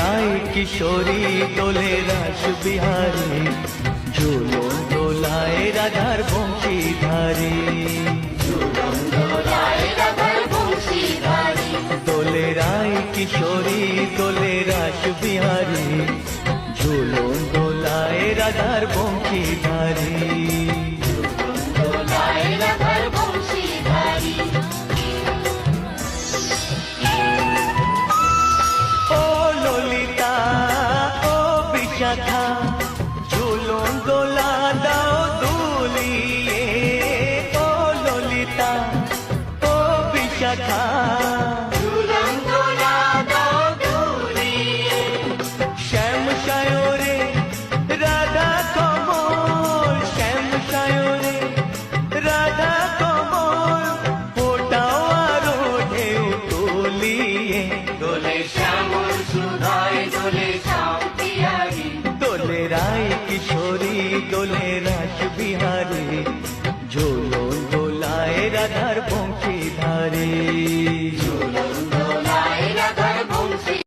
রায় কিশোরী দোলে রাস বিহারী, ঝুলন দোলায় রাধার বংশীধারী। দোলে রায় কিশোরী দোলে রাস বিহারী, ঝুলন দোলায় রাধার বংশীধারী। ও ললিতা ও বিশাখা, ঝুলন দোলা দাও দুলিয়ে। ও ললিতা ও বিশাখা,